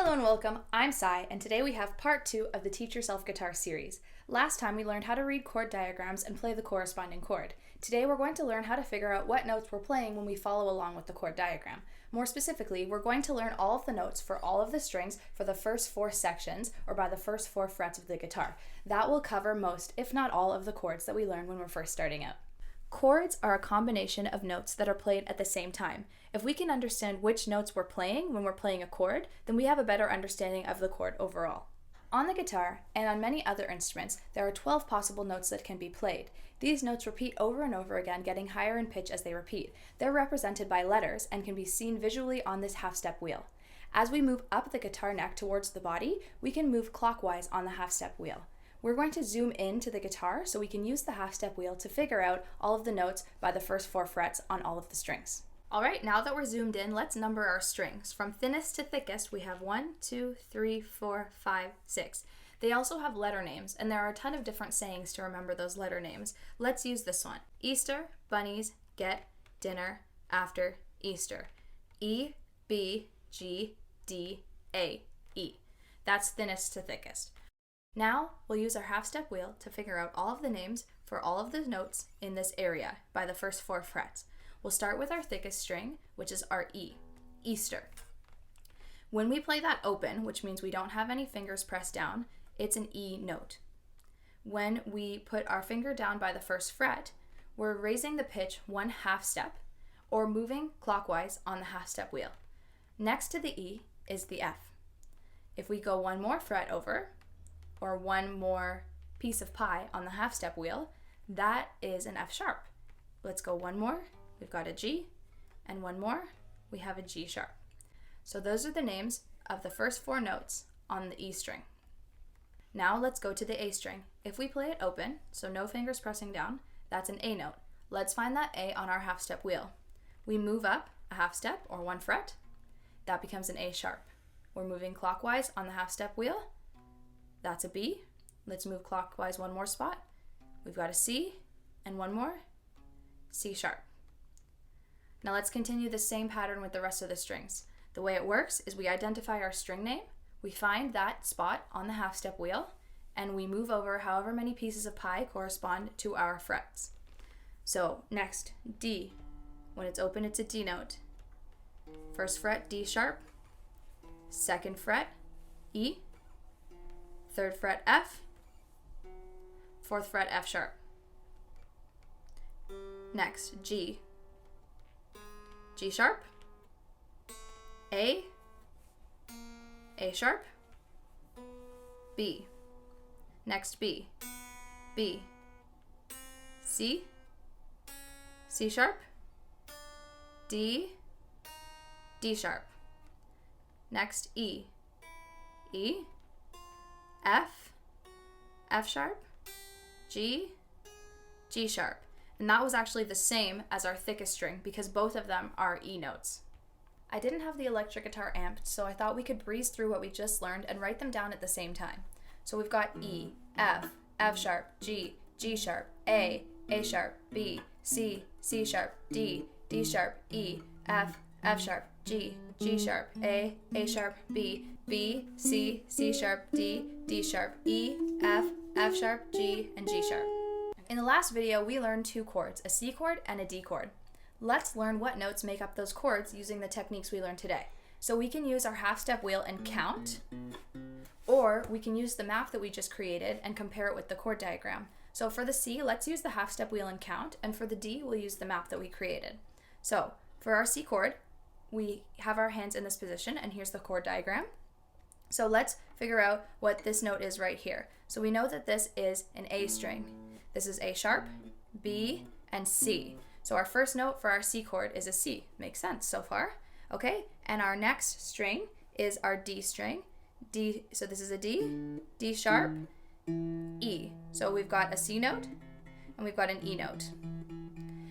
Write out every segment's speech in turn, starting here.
Hello and welcome, I'm Sai, and today we have part 2 of the Teach Yourself Guitar series. Last time we learned how to read chord diagrams and play the corresponding chord. Today we're going to learn how to figure out what notes we're playing when we follow along with the chord diagram. More specifically, we're going to learn all of the notes for all of the strings for the first 4 sections, or by the first 4 frets of the guitar. That will cover most, if not all, of the chords that we learn when we're first starting out. Chords are a combination of notes that are played at the same time. If we can understand which notes we're playing when we're playing a chord, then we have a better understanding of the chord overall. On the guitar, and on many other instruments, there are 12 possible notes that can be played. These notes repeat over and over again, getting higher in pitch as they repeat. They're represented by letters and can be seen visually on this half-step wheel. As we move up the guitar neck towards the body, we can move clockwise on the half-step wheel. We're going to zoom in to the guitar so we can use the half-step wheel to figure out all of the notes by the first 4 frets on all of the strings. Alright, now that we're zoomed in, let's number our strings. From thinnest to thickest, we have 1, 2, 3, 4, 5, 6. They also have letter names, and there are a ton of different sayings to remember those letter names. Let's use this one. Easter, bunnies, get, dinner, after, Easter. E, B, G, D, A, E. That's thinnest to thickest. Now, we'll use our half-step wheel to figure out all of the names for all of the notes in this area by the first 4 frets. We'll start with our thickest string, which is our E, Easter. When we play that open, which means we don't have any fingers pressed down, it's an E note. When we put our finger down by the first fret, we're raising the pitch 1 half step or moving clockwise on the half-step wheel. Next to the E is the F. If we go 1 more fret over, or 1 more piece of pie on the half-step wheel, that is an F sharp. Let's go 1 more, we've got a G, and 1 more, we have a G sharp. So those are the names of the first 4 notes on the E string. Now let's go to the A string. If we play it open, so no fingers pressing down, that's an A note. Let's find that A on our half-step wheel. We move up a half step, or 1 fret, that becomes an A sharp. We're moving clockwise on the half-step wheel, that's a B. Let's move clockwise 1 more spot. We've got a C, and 1 more, C sharp. Now let's continue the same pattern with the rest of the strings. The way it works is we identify our string name, we find that spot on the half-step wheel, and we move over however many pieces of pie correspond to our frets. So next, D. When it's open, it's a D note. First fret, D sharp. Second fret, E. 3rd fret, F. 4th fret, F sharp. Next, G. G sharp. A. A sharp. B. Next, B. B. C. C sharp. D. D sharp. Next, E. E. F, F sharp, G, G sharp. And that was actually the same as our thickest string because both of them are E notes. I didn't have the electric guitar amped, so I thought we could breeze through what we just learned and write them down at the same time. So we've got E, F, F sharp, G, G sharp, A sharp, B, C, C sharp, D, D sharp, E, F, F sharp, G, G sharp, A sharp, B, B, C, C sharp, D, D sharp, E, F, F sharp, G, and G sharp. In the last video, we learned 2 chords, a C chord and a D chord. Let's learn what notes make up those chords using the techniques we learned today. So we can use our half-step wheel and count, or we can use the map that we just created and compare it with the chord diagram. So for the C, let's use the half-step wheel and count, and for the D, we'll use the map that we created. So for our C chord, we have our hands in this position, and here's the chord diagram. So let's figure out what this note is right here. So we know that this is an A string. This is A sharp, B, and C. So our first note for our C chord is a C. Makes sense so far. Okay, and our next string is our D string. D, so this is a D, D sharp, E. So we've got a C note, and we've got an E note.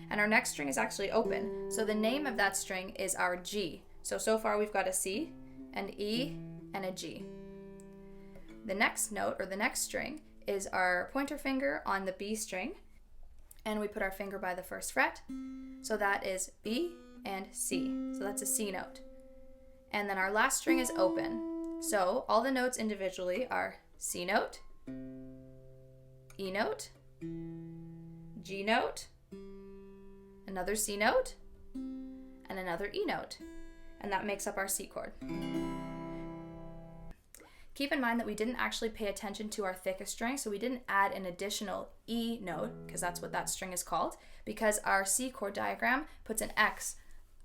And our next string is actually open. So the name of that string is our G. So far we've got a C, an E, and a G. The next note, or the next string, is our pointer finger on the B string, and we put our finger by the first fret. So that is B and C. So that's a C note. And then our last string is open. So all the notes individually are C note, E note, G note, another C note, and another E note. And that makes up our C chord. Keep in mind that we didn't actually pay attention to our thickest string, so we didn't add an additional E note, because that's what that string is called, because our C chord diagram puts an X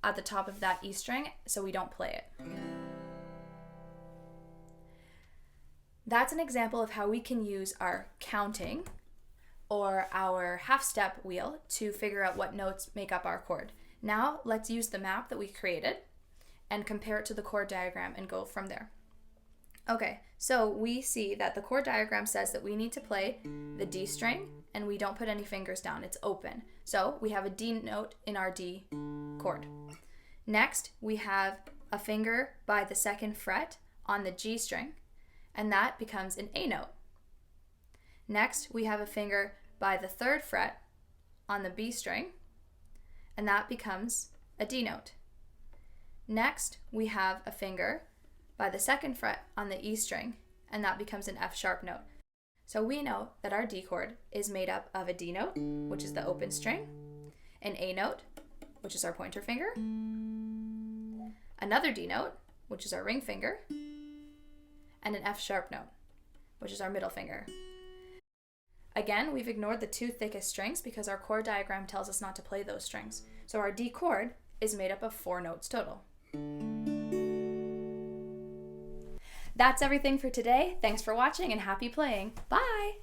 at the top of that E string, so we don't play it. That's an example of how we can use our counting or our half-step wheel to figure out what notes make up our chord. Now let's use the map that we created and compare it to the chord diagram and go from there. Okay, so we see that the chord diagram says that we need to play the D string and we don't put any fingers down, it's open. So we have a D note in our D chord. Next, we have a finger by the 2nd fret on the G string, and that becomes an A note. Next, we have a finger by the 3rd fret on the B string, and that becomes a D note. Next, we have a finger by the 2nd fret on the E string, and that becomes an F sharp note. So we know that our D chord is made up of a D note, which is the open string, an A note, which is our pointer finger, another D note, which is our ring finger, and an F sharp note, which is our middle finger. Again, we've ignored the 2 thickest strings because our chord diagram tells us not to play those strings. So our D chord is made up of 4 notes total. That's everything for today. Thanks for watching and happy playing. Bye!